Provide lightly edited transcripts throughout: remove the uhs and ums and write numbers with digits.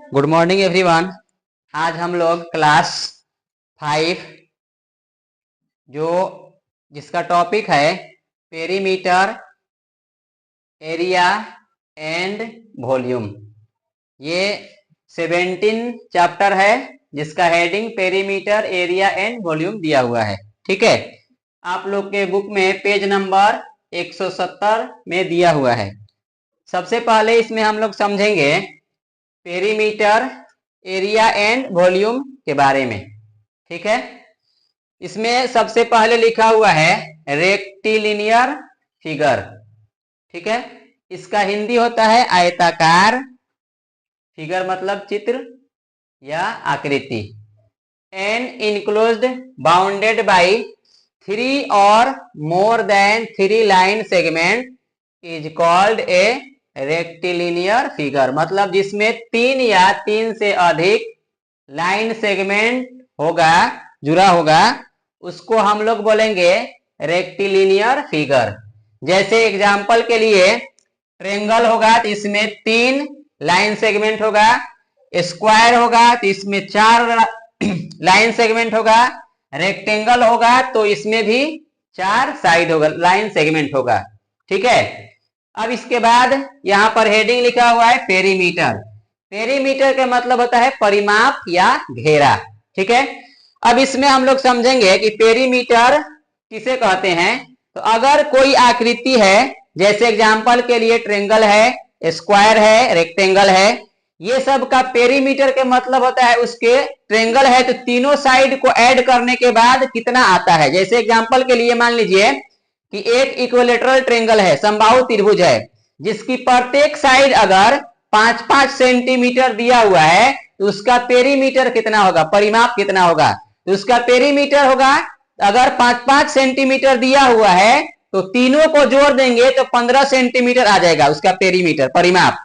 Good morning everyone. आज हम लोग क्लास 5 जो जिसका टॉपिक है पेरीमीटर, एरिया एंड वॉल्यूम, ये 17 चैप्टर है जिसका heading perimeter, area and volume दिया हुआ है। ठीक है, आप लोग के बुक में पेज नंबर 170 में दिया हुआ है। सबसे पहले इसमें हम लोग समझेंगे पेरीमीटर, एरिया एंड वॉल्यूम के बारे में। ठीक है, इसमें सबसे पहले लिखा हुआ है रेक्टिलिनियर फिगर। ठीक है, इसका हिंदी होता है आयताकार, फिगर मतलब चित्र या आकृति। एंड इनक्लोज्ड बाउंडेड बाय 3 और more than 3 line segment is called a rectilinear figure. मतलब जिसमें 3 या 3 से अधिक लाइन सेगमेंट होगा, जुड़ा होगा, उसको हम लोग बोलेंगे रेक्टिलिनियर फिगर। जैसे एग्जांपल के लिए ट्रेंगल होगा तो इसमें 3 लाइन सेगमेंट होगा, स्क्वायर होगा तो इसमें 4 लाइन सेगमेंट होगा, रेक्टेंगल होगा तो इसमें भी 4 साइड होगा, लाइन सेगमेंट होगा। ठीक है, अब इसके बाद यहाँ पर हेडिंग लिखा हुआ है पेरीमीटर। पेरीमीटर का मतलब होता है परिमाप या घेरा। ठीक है, अब इसमें हम लोग समझेंगे कि पेरीमीटर किसे कहते हैं। तो अगर कोई आकृति है, जैसे एग्जांपल के लिए ट्रेंगल है, स्क्वायर है, रेक्टेंगल है, ये सब का पेरीमीटर के मतलब होता है उसके, ट्रेंगल है तो तीनों साइड को ऐड करने के बाद कितना आता है। जैसे एग्जांपल के लिए मान लीजिए कि एक इक्विलेटरल ट्रेंगल है, समबाहु त्रिभुज है, जिसकी प्रत्येक साइड अगर 5-5 सेंटीमीटर दिया हुआ है तो उसका पेरीमीटर कितना होगा, परिमाप कितना होगा। तो उसका पेरीमीटर होगा, अगर 5-5 सेंटीमीटर दिया हुआ है तो तीनों को जोड़ देंगे तो 15 सेंटीमीटर आ जाएगा उसका पेरीमीटर, परिमाप।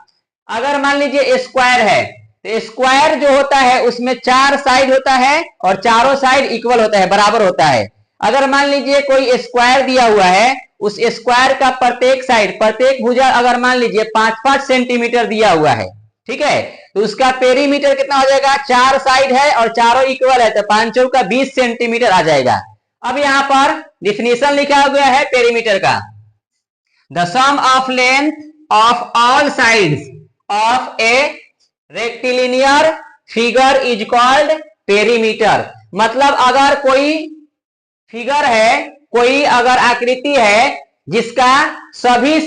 अगर मान लीजिए स्क्वायर है तो स्क्वायर जो होता है उसमें 4 साइड होता है और चारों साइड इक्वल होता है, बराबर होता है। अगर मान लीजिए कोई स्क्वायर दिया हुआ है, उस स्क्वायर का प्रत्येक साइड, प्रत्येक भुजा अगर मान लीजिए 5-5 सेंटीमीटर दिया हुआ है, ठीक है, तो उसका पेरीमीटर कितना हो जाएगा, 4 साइड है और चारों इक्वल है तो 5 चौका 20 सेंटीमीटर आ जाएगा। अब यहाँ पर डिफिनीशन लिखा गया है पेरीमीटर का, the sum of length of all sides of a rectilinear figure is called perimeter. मतलब अगर कोई फिगर है, कोई अगर आकृति है जिसका सभी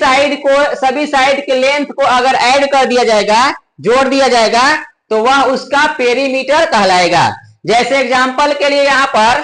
साइड के लेंथ को अगर ऐड कर दिया जाएगा, जोड़ दिया जाएगा, तो वह उसका पेरीमीटर कहलाएगा। जैसे एग्जांपल के लिए यहाँ पर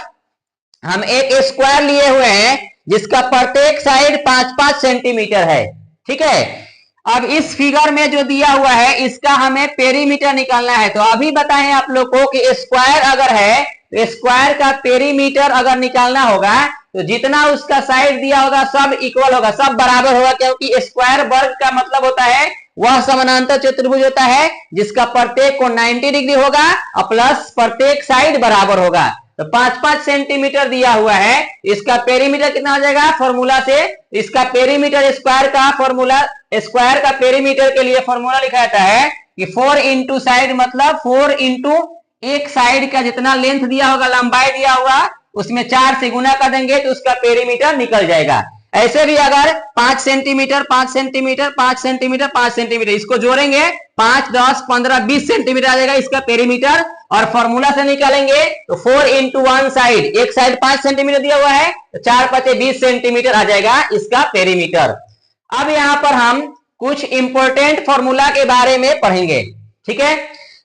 हम एक स्क्वायर लिए हुए हैं जिसका प्रत्येक साइड 5-5 सेंटीमीटर है। ठीक है, अब इस फिगर में जो दिया हुआ है इसका हमें पेरीमीटर निकालना है। तो अभी बताएं आप लोग को कि स्क्वायर अगर है तो स्क्वायर का पेरीमीटर अगर निकालना होगा तो जितना उसका साइड दिया होगा सब इक्वल होगा, सब बराबर होगा, क्योंकि स्क्वायर वर्ग का मतलब होता है वह समानांतर चतुर्भुज होता है जिसका प्रत्येक को 90 डिग्री होगा और प्लस प्रत्येक साइड बराबर होगा। तो 5-5 सेंटीमीटर दिया हुआ है, इसका पेरीमीटर कितना हो जाएगा, फॉर्मूला से इसका पेरीमीटर स्क्वायर का फॉर्मूला, स्क्वायर का पेरीमीटर के लिए फॉर्मूला लिखा जाता है कि 4 इंटू साइड, मतलब 4 इंटू एक साइड का जितना लेंथ दिया होगा, लंबाई दिया होगा, उसमें 4 से गुना कर देंगे तो उसका पेरीमीटर निकल जाएगा। ऐसे भी अगर 5 सेंटीमीटर 5 सेंटीमीटर 5 सेंटीमीटर 5 सेंटीमीटर इसको जोड़ेंगे 5, 10, 15, 20 सेंटीमीटर आ जाएगा इसका पेरीमीटर। और फॉर्मूला से निकालेंगे तो 4 इंटू 1 साइड, एक साइड 5 सेंटीमीटर दिया हुआ है तो 4×5 20 सेंटीमीटर आ जाएगा इसका पेरीमीटर। अब यहाँ पर हम कुछ इंपोर्टेंट फॉर्मूला के बारे में पढ़ेंगे। ठीक है,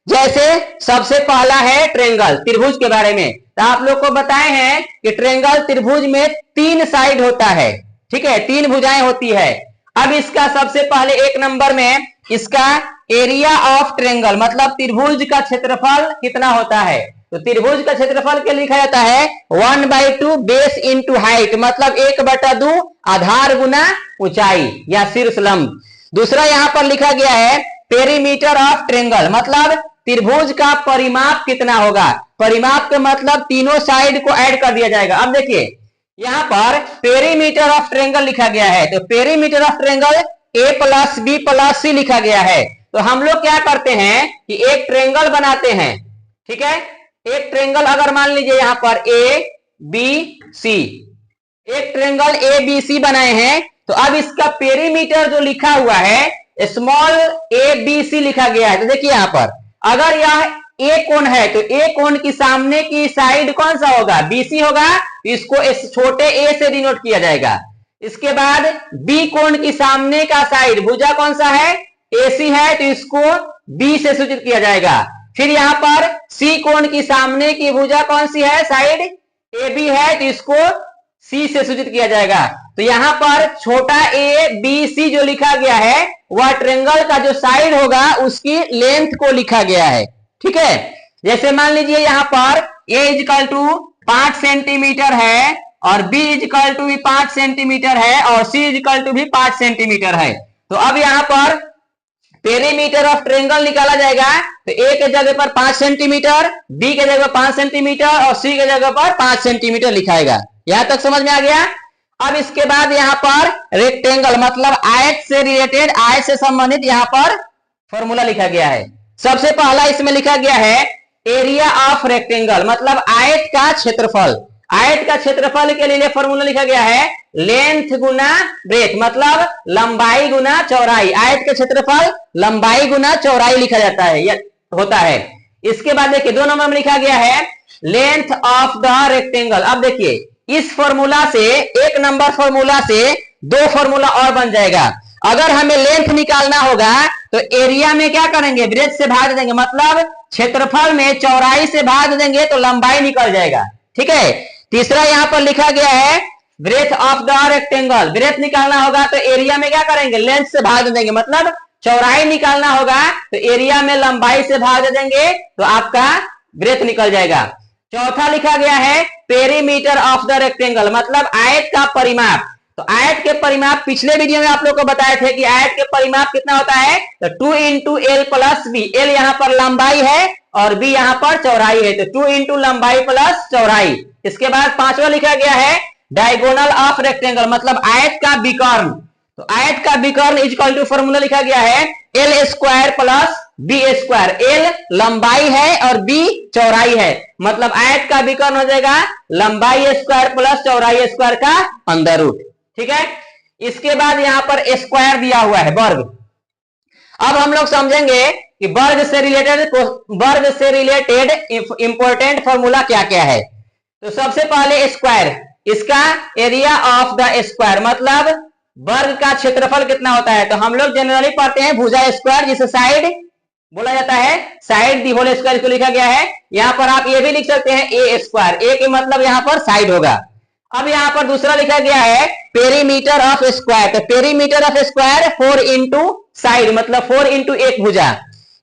जैसे सबसे पहला है ट्रेंगल, त्रिभुज के बारे में। तो आप लोग को बताए हैं कि ट्रेंगल त्रिभुज में 3 साइड होता है। ठीक है, 3 भुजाएं होती है। अब इसका सबसे पहले 1 नंबर में इसका एरिया ऑफ ट्रेंगल, मतलब त्रिभुज का क्षेत्रफल कितना होता है। तो त्रिभुज का क्षेत्रफल के लिखा जाता है 1/2 बेस इंटू हाइट, मतलब 1/2 आधार गुना ऊंचाई या शीर्ष लंब। दूसरा यहाँ पर लिखा गया है पेरीमीटर ऑफ ट्रेंगल, मतलब त्रिभुज का परिमाप कितना होगा। परिमाप के मतलब तीनों साइड को ऐड कर दिया जाएगा। अब देखिए यहाँ पर पेरीमीटर ऑफ ट्रेंगल लिखा गया है, तो perimeter of triangle a + b + c लिखा गया है। तो हम लोग क्या करते हैं कि एक ट्रेंगल बनाते हैं। ठीक है, एक ट्रेंगल अगर मान लीजिए यहां पर ए बी सी, एक ट्रेंगल ए बी सी बनाए हैं, तो अब इसका पेरीमीटर जो लिखा हुआ है स्मॉल ए बी सी लिखा गया है। तो देखिए यहां पर अगर यह ए कोण है तो ए कोण की सामने की साइड कौन सा होगा, बीसी होगा, इसको इस छोटे ए से डिनोट किया जाएगा। इसके बाद बी कोण की सामने का साइड भुजा कौन सा है, एसी है, तो इसको बी से सूचित किया जाएगा। फिर यहां पर सी कोण की सामने की भुजा कौन सी है, साइड ए बी है, तो इसको सी से सूचित किया जाएगा। तो यहां पर छोटा ए बी सी जो लिखा गया है वह ट्रेंगल का जो साइड होगा उसकी लेंथ को लिखा गया है। ठीक है, जैसे मान लीजिए यहां पर ए इजकल टू 5 सेंटीमीटर है और बी इजकल टू भी 5 सेंटीमीटर है और सी इजकल टू भी 5 सेंटीमीटर है। तो अब यहां पर पेरीमीटर ऑफ ट्रेंगल निकाला जाएगा। तो ए के जगह पर 5 सेंटीमीटर, बी के जगह पर 5 सेंटीमीटर और सी के जगह पर 5 सेंटीमीटर लिखाएगा। यहां तक समझ में आ गया। अब इसके बाद यहां पर रेक्टेंगल मतलब आयत से रिलेटेड, आयत से संबंधित यहां पर फॉर्मूला लिखा गया है। सबसे पहला इसमें लिखा गया है एरिया ऑफ रेक्टेंगल मतलब आयत का क्षेत्रफल। आयत का क्षेत्रफल के लिए फॉर्मूला लिखा गया है लेंथ गुना ब्रेथ मतलब लंबाई गुना चौड़ाई। आयत के क्षेत्रफल लंबाई गुना चौड़ाई लिखा जाता है, यह होता है। इसके बाद देखिए 2 नंबर में लिखा गया है लेंथ ऑफ द रेक्टेंगल। अब देखिए इस फॉर्मूला से, 1 नंबर फॉर्मूला से 2 फॉर्मूला और बन जाएगा। अगर हमें लेंथ निकालना होगा तो एरिया में क्या करेंगे, ब्रेथ से भाग देंगे, मतलब क्षेत्रफल में चौड़ाई से भाग देंगे तो लंबाई निकल जाएगा। ठीक है, तीसरा यहां पर लिखा गया है breadth of the rectangle. Breadth निकालना होगा तो एरिया में क्या करेंगे, लेंथ से भाग देंगे, मतलब चौड़ाई निकालना होगा तो एरिया में लंबाई से भाग देंगे तो आपका ब्रेथ निकल जाएगा। चौथा लिखा गया है पेरीमीटर ऑफ द रेक्टेंगल मतलब आयत का परिमाप। तो आयत के परिमाप पिछले वीडियो में आप लोग को बताए थे कि आयत के परिमाप कितना होता है, तो 2 into L plus B. L यहाँ पर लंबाई है और बी यहाँ पर चौड़ाई है, तो 2 इंटू लंबाई प्लस चौड़ाई। इसके बाद 5वां लिखा गया है डायगोनल ऑफ रेक्टेंगल मतलब आयत का विकर्ण। तो आयत का विकर्ण इक्वल टू फॉर्मूला लिखा गया है L square plus B square. L लंबाई है और बी चौड़ाई है, मतलब आयत का विकर्ण हो जाएगा लंबाई स्क्वायर प्लस चौड़ाई स्क्वायर का अंडर रूट। ठीक है, इसके बाद यहां पर स्क्वायर दिया हुआ है वर्ग। अब हम लोग समझेंगे कि वर्ग से रिलेटेड इंपॉर्टेंट फॉर्मूला क्या क्या है। तो सबसे पहले स्क्वायर, इसका एरिया ऑफ द स्क्वायर मतलब वर्ग का क्षेत्रफल कितना होता है। तो हम लोग जनरली पढ़ते हैं भुजा स्क्वायर जिसे साइड बोला जाता है, साइड दी होल स्क्वायर को लिखा गया है। यहां पर आप ये भी लिख सकते हैं ए स्क्वायर, ए के मतलब यहां पर साइड होगा। अब यहां पर दूसरा लिखा गया है पेरीमीटर ऑफ स्क्वायर। तो perimeter of square 4 into side मतलब 4 इंटू एक भुजा।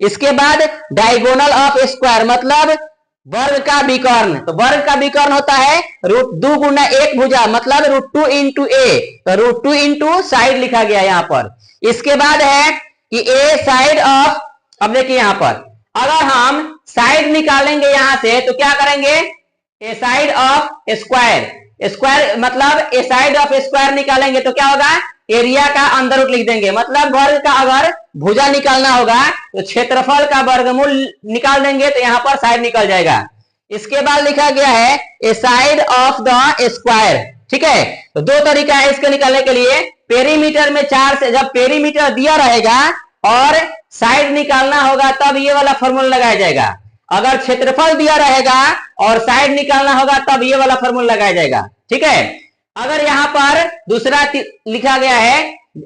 इसके बाद डायगोनल ऑफ स्क्वायर मतलब वर्ग का विकर्ण। तो वर्ग का विकर्ण होता है √2 गुना एक भुजा मतलब √2 इंटू ए, तो √2 इंटू साइड लिखा गया यहाँ पर। इसके बाद है कि ए साइड ऑफ, अब देखिए यहां पर अगर हम साइड निकालेंगे यहां से तो क्या करेंगे, ए साइड ऑफ स्क्वायर। स्क्वायर मतलब ए साइड ऑफ स्क्वायर निकालेंगे तो क्या होगा, एरिया का अंडर रूट लिख देंगे, मतलब वर्ग का अगर भुजा निकालना होगा तो क्षेत्रफल का वर्गमूल निकाल देंगे तो यहां पर साइड निकल जाएगा। इसके बाद लिखा गया है ए साइड ऑफ द स्क्वायर। ठीक है, तो 2 तरीका है इसके निकालने के लिए। पेरीमीटर में 4 से, जब पेरीमीटर दिया रहेगा और साइड निकालना होगा तब ये वाला फॉर्मूला लगाया जाएगा। अगर क्षेत्रफल दिया रहेगा और साइड निकालना होगा तब ये वाला फॉर्मूला लगाया जाएगा। ठीक है, अगर यहां पर दूसरा लिखा गया है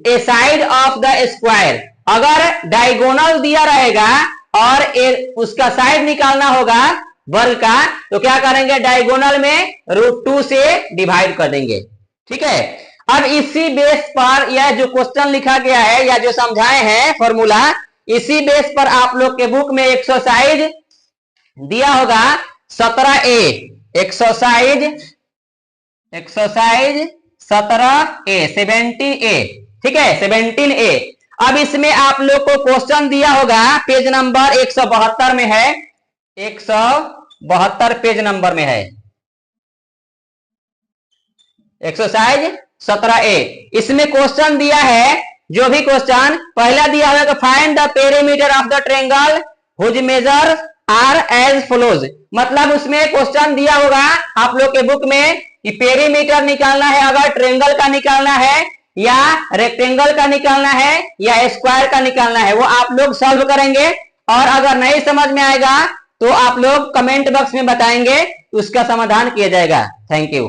ए साइड ऑफ द स्क्वायर, अगर डायगोनल दिया रहेगा और उसका साइड निकालना होगा वर्ग का तो क्या करेंगे, डायगोनल में √2 से डिवाइड कर देंगे। ठीक है, अब इसी बेस पर यह जो क्वेश्चन लिखा गया है या जो समझाए हैं फॉर्मूला, इसी बेस पर आप लोग के बुक में एक्सरसाइज दिया होगा 17A, एक्सरसाइज 17A 17A। ठीक है, 17A। अब इसमें आप लोग को क्वेश्चन दिया होगा पेज नंबर 172 में है, 172 पेज नंबर में है एक्सरसाइज 17A। इसमें क्वेश्चन दिया है जो भी क्वेश्चन पहला दिया होगा find the perimeter of the triangle whose measure are as follows, मतलब उसमें क्वेश्चन दिया होगा आप लोग के बुक में कि पेरीमीटर निकालना है, अगर ट्रायंगल का निकालना है या रेक्टेंगल का निकालना है या स्क्वायर का निकालना है, वो आप लोग सॉल्व करेंगे। और अगर नहीं समझ में आएगा तो आप लोग कमेंट बॉक्स में बताएंगे, उसका समाधान किया जाएगा। Thank you.